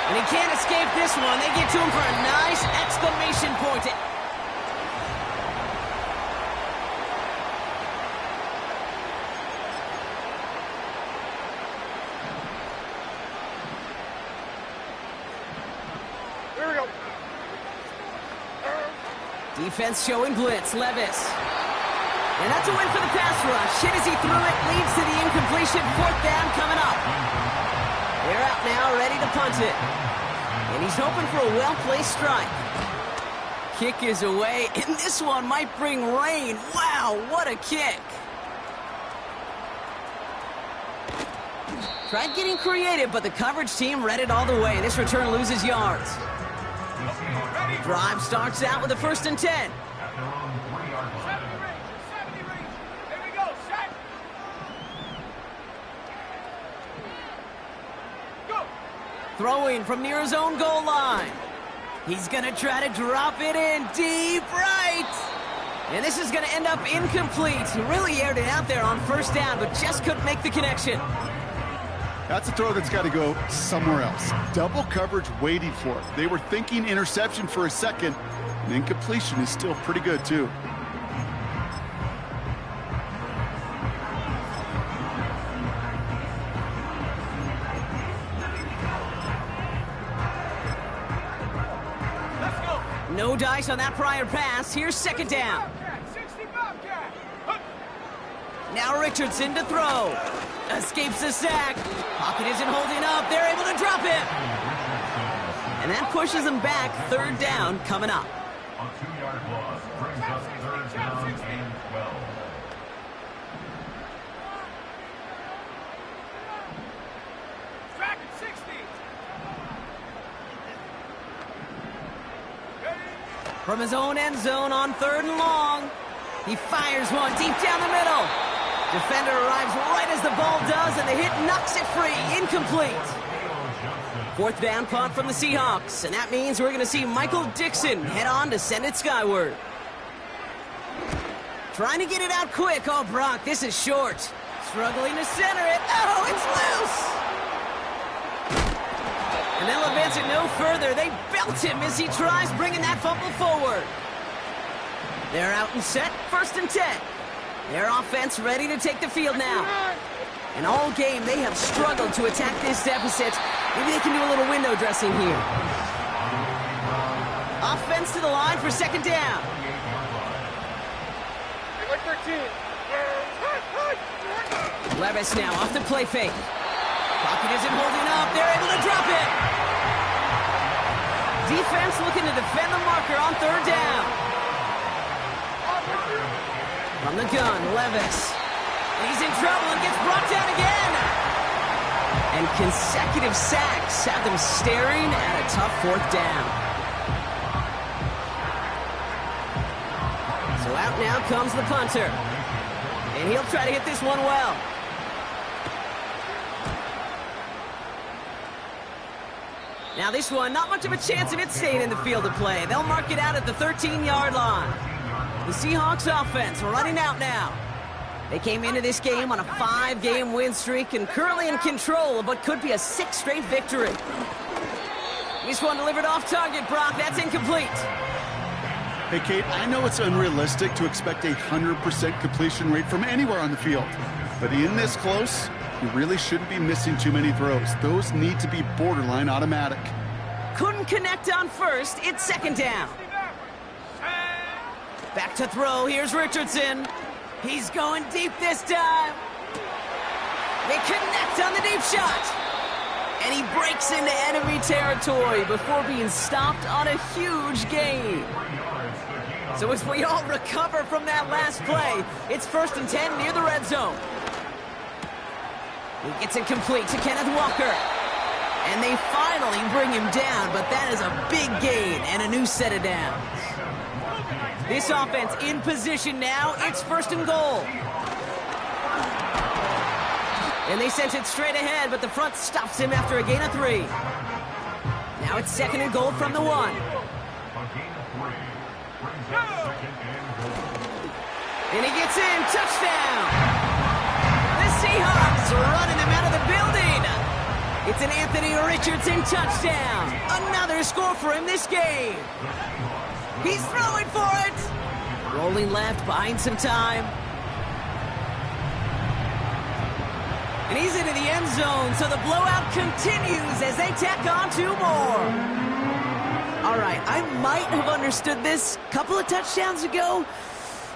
And he can't escape this one. They get to him for a nice exclamation point. Here we go. Defense showing blitz. Levis. And that's a win for the pass rush. Hit as he threw it. Leads to the incompletion. Fourth down coming up. They're out now, ready to punt it. And he's hoping for a well-placed strike. Kick is away, and this one might bring rain. Wow, what a kick. Tried getting creative, but the coverage team read it all the way. This return loses yards. Drive starts out with a first and 10. 70 range. Here we go, set. Go. Throwing from near his own goal line. He's going to try to drop it in deep right. And this is going to end up incomplete. He really aired it out there on first down, but just couldn't make the connection. That's a throw that's got to go somewhere else. Double coverage waiting for it. They were thinking interception for a second, and incompletion is still pretty good, too. Let's go. No dice on that prior pass. Here's second down. Bobcat, 60 Bobcat. Hup. Now Richardson to throw. Escapes the sack. Pocket isn't holding up. They're able to drop him. And that pushes them back. Third down coming up. A 2-yard loss brings up third down and 12. From his own end zone on 3rd and long. He fires one deep down the middle. Defender arrives right as the ball does, and the hit knocks it free. Incomplete. 4th down punt from the Seahawks, and that means we're going to see Michael Dixon head on to send it skyward. Trying to get it out quick. Oh, Brock, this is short. Struggling to center it. Oh, it's loose! And they'll advance it no further. They belt him as he tries bringing that fumble forward. They're out and set, 1st and 10. Their offense ready to take the field now. And all game, they have struggled to attack this deficit. Maybe they can do a little window dressing here. Offense to the line for 2nd down. Levis now off the play fake. Pocket isn't holding up. They're able to drop it. Defense looking to defend the marker on 3rd down. From the gun, Levis. He's in trouble and gets brought down again. And consecutive sacks have them staring at a tough 4th down. So out now comes the punter. And he'll try to hit this one well. Now this one, not much of a chance of it staying in the field of play. They'll mark it out at the 13-yard line. The Seahawks offense running out now. They came into this game on a 5-game win streak and currently in control of what could be a 6th straight victory. This one delivered off target, Brock. That's incomplete. Hey, Kate, I know it's unrealistic to expect a 100% completion rate from anywhere on the field. But in this close, you really shouldn't be missing too many throws. Those need to be borderline automatic. Couldn't connect on 1st. It's 2nd down. Back to throw. Here's Richardson. He's going deep this time. They connect on the deep shot. And he breaks into enemy territory before being stopped on a huge gain. So as we all recover from that last play, it's 1st and 10 near the red zone. He gets it complete to Kenneth Walker. And they finally bring him down, but that is a big gain and a new set of downs. This offense in position now. It's 1st and goal. And they sent it straight ahead, but the front stops him after a gain of 3. Now it's 2nd and goal from the 1. And he gets in. Touchdown! The Seahawks running them out of the building. It's an Anthony Richardson touchdown. Another score for him this game. He's throwing for it. Rolling left, buying some time. And he's into the end zone, so the blowout continues as they tack on 2 more. All right, I might have understood this a couple of touchdowns ago.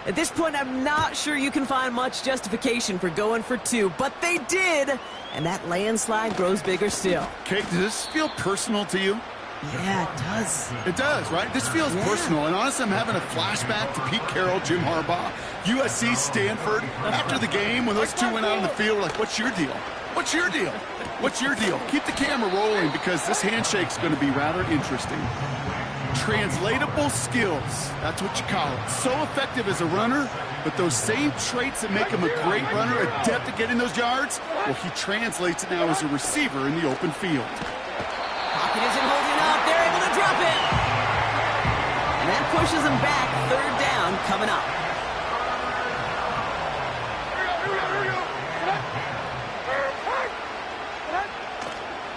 At this point, I'm not sure you can find much justification for going for 2, but they did, and that landslide grows bigger still. Kate, does this feel personal to you? Yeah, it does. It does, right? This feels personal, and honestly, I'm having a flashback to Pete Carroll, Jim Harbaugh, USC, Stanford. After the game, when those 2 went out on the field, we're like, what's your deal? What's your deal? What's your deal? Keep the camera rolling because this handshake's going to be rather interesting. Translatable skills, that's what you call it. So effective as a runner, but those same traits that make him a great runner, adept at getting those yards, well, he translates it now as a receiver in the open field. Pocket isn't holding up. They're able to drop it. And that pushes them back. 3rd down coming up.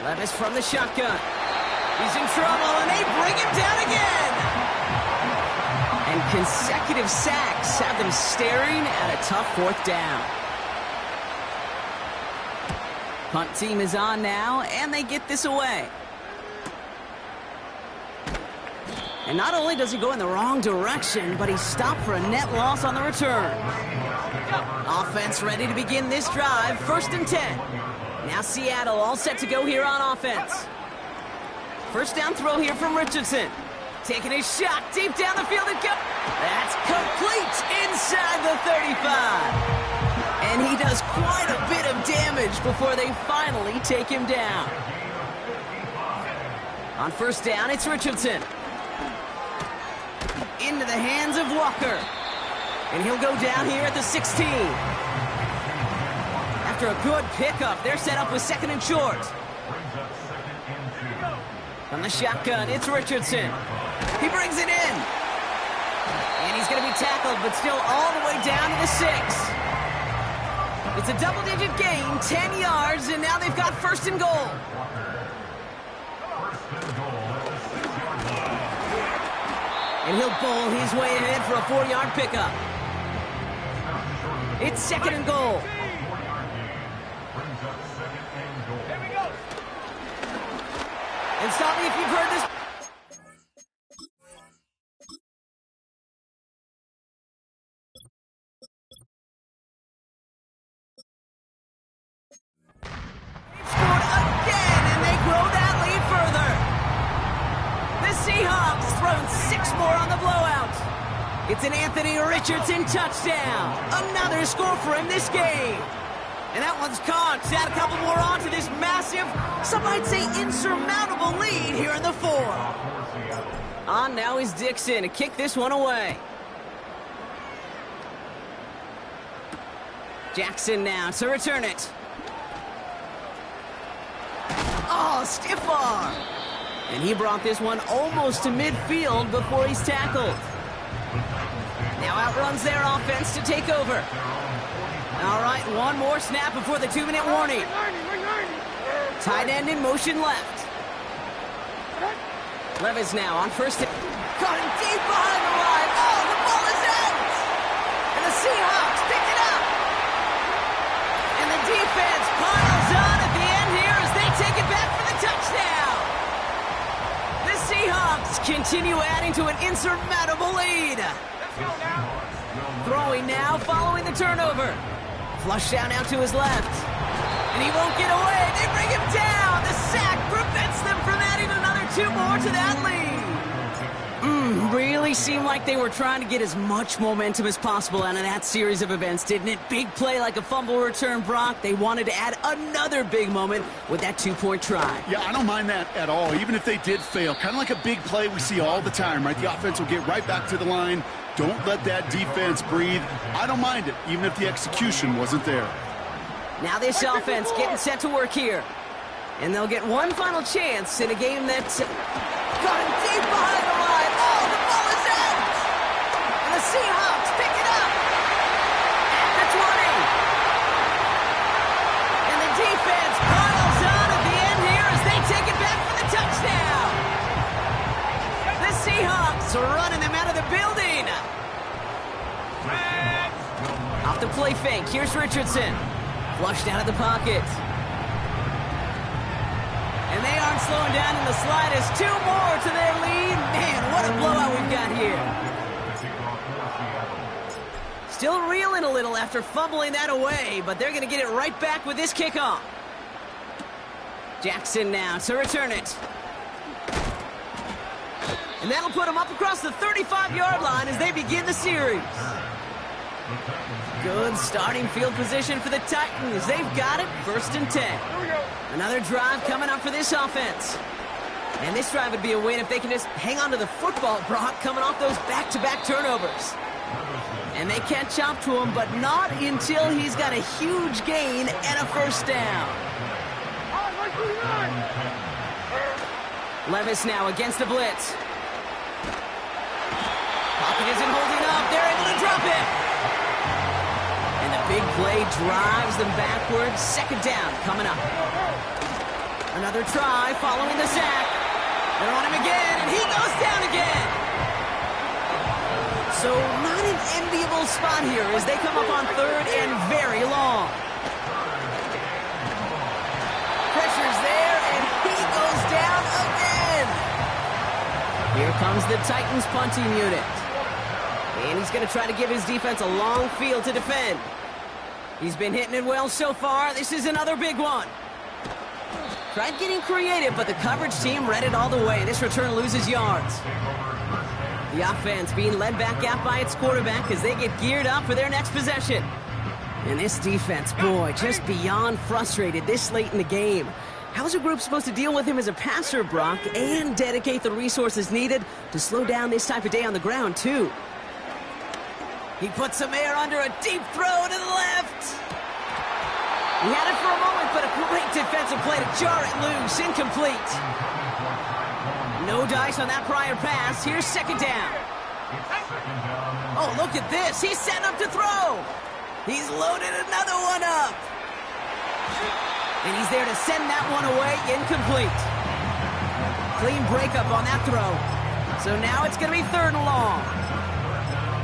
Levis from the shotgun. He's in trouble, and they bring him down again. And consecutive sacks have them staring at a tough 4th down. Punt team is on now, and they get this away. And not only does he go in the wrong direction, but he's stopped for a net loss on the return. Offense ready to begin this drive. 1st and 10. Now Seattle all set to go here on offense. 1st down throw here from Richardson. Taking a shot deep down the field and go. That's complete inside the 35. And he does quite a bit of damage before they finally take him down. On 1st down, it's Richardson. into the hands of Walker. And he'll go down here at the 16. After a good pickup, they're set up with second and short. From the shotgun, it's Richardson. He brings it in. And he's going to be tackled, but still all the way down to the 6. It's a double-digit gain, 10 yards, and now they've got first and goal. And he'll bowl his way ahead for a 4-yard pickup. It's second and goal. And stop me if you've heard this. Scored again, and they grow that lead further. The Seahawks thrown 6 more on the blowout. It's an Anthony Richardson touchdown. Another score for him this game. And that one's caught. Add a couple more on to this massive, some might say insurmountable lead here in the 4th. On now is Dixon to kick this one away. Jackson now to return it. Oh, stiff arm. And he brought this one almost to midfield before he's tackled. Now outruns their offense to take over. All right, one more snap before the 2-minute warning. Tight end in motion left. Levis now on first. Caught him deep behind the line. Oh, the ball is out. And the Seahawks pick it up. And the defense piles on at the end here as they take it back for the touchdown. The Seahawks continue adding to an insurmountable lead. Throwing now, following the turnover. Flush down out to his left. And he won't get away. They bring him down. The sack prevents them from adding another 2 more to that lead. Really seemed like they were trying to get as much momentum as possible out of that series of events, didn't it? Big play like a fumble return, Brock. They wanted to add another big moment with that 2-point try. Yeah, I don't mind that at all, even if they did fail. Kind of like a big play we see all the time, right? The offense will get right back to the line. Don't let that defense breathe. I don't mind it, even if the execution wasn't there. Now this offense getting set to work here. And they'll get one final chance in a game that's got him deep behind the line. Oh, the ball is out! And the Seahawks pick it up at the 20. And the defense piles on at the end here as they take it back for the touchdown. The Seahawks are running them out of the building. Off the play fake, here's Richardson. Flushed out of the pocket. And they aren't slowing down in the slightest. 2 more to their lead. Man, what a blowout we've got here. Still reeling a little after fumbling that away, but they're going to get it right back with this kickoff. Jackson now to return it. And that'll put them up across the 35-yard line as they begin the series. Good starting field position for the Titans. They've got it, 1st and 10. Another drive coming up for this offense. And this drive would be a win if they can just hang on to the football, Brock, coming off those back-to-back turnovers. And they catch up to him, but not until he's got a huge gain and a 1st down. Levis now against the blitz. Pocket isn't holding up. They're able to drop it. Big play drives them backwards. 2nd down coming up. Another try following the sack. They're on him again, and he goes down again. So not an enviable spot here as they come up on 3rd and very long. Pressure's there, and he goes down again. Here comes the Titans punting unit. And he's going to try to give his defense a long field to defend. He's been hitting it well so far. This is another big one. Tried getting creative, but the coverage team read it all the way. This return loses yards. The offense being led back out by its quarterback as they get geared up for their next possession. And this defense, boy, just beyond frustrated this late in the game. How's a group supposed to deal with him as a passer, Brock, and dedicate the resources needed to slow down this type of day on the ground, too? He puts some air under a deep throw to the left. He had it for a moment, but a great defensive play to jar it loose. Incomplete. No dice on that prior pass. Here's second down. Oh, look at this. He's setting up to throw. He's loaded another one up. And he's there to send that one away. Incomplete. Clean breakup on that throw. So now it's going to be 3rd and long.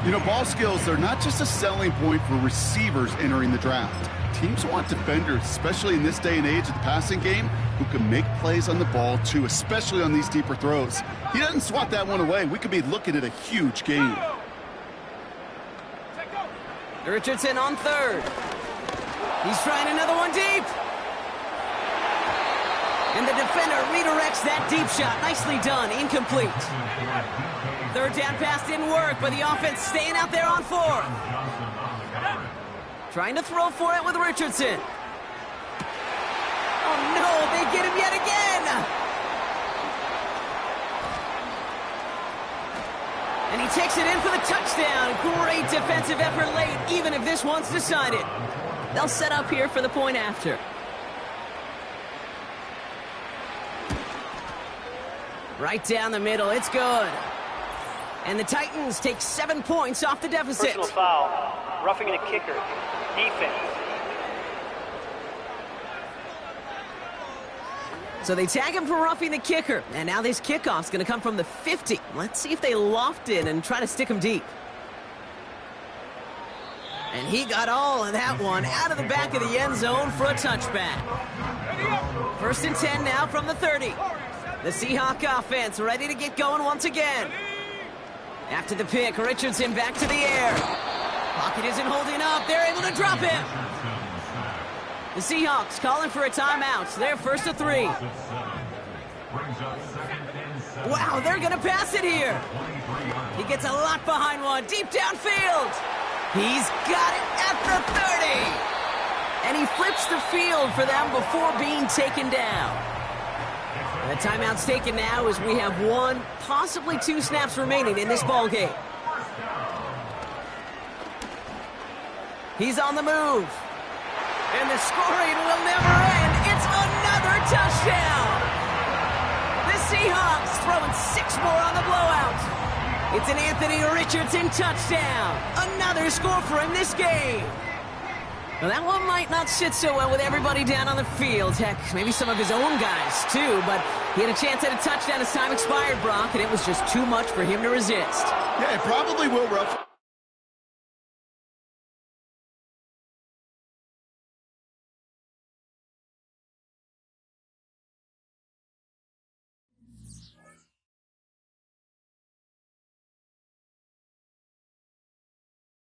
You know, ball skills, they're not just a selling point for receivers entering the draft. Teams want defenders, especially in this day and age of the passing game, who can make plays on the ball, too, especially on these deeper throws. He doesn't swat that one away. We could be looking at a huge game. Richardson on 3rd. He's trying another one deep. And the defender redirects that deep shot. Nicely done. Incomplete. 3rd down pass didn't work, but the offense staying out there on 4th. Trying to throw for it with Richardson. Oh, no, they get him yet again. And he takes it in for the touchdown. Great defensive effort late, even if this one's decided. They'll set up here for the point after. Right down the middle, it's good. And the Titans take 7 points off the deficit. Personal foul, roughing the kicker, defense. So they tag him for roughing the kicker. And now this kickoff's going to come from the 50. Let's see if they loft it and try to stick him deep. And he got all of that one out of the back of the end zone for a touchback. 1st and 10 now from the 30. The Seahawk offense ready to get going once again. After the pick, Richardson back to the air. Pocket isn't holding up. They're able to drop him. The Seahawks calling for a timeout. They're 1st and 3. Wow, they're going to pass it here. He gets a lot behind one. Deep downfield. He's got it at the 30. And he flips the field for them before being taken down. The timeout's taken now as we have 1, possibly 2 snaps remaining in this ball game. He's on the move. And the scoring will never end. It's another touchdown. The Seahawks throwing 6 more on the blowout. It's an Anthony Richardson touchdown. Another score for him this game. Well, that one might not sit so well with everybody down on the field. Heck, maybe some of his own guys, too. But he had a chance at a touchdown as time expired, Brock, and it was just too much for him to resist. Yeah, it probably will rough.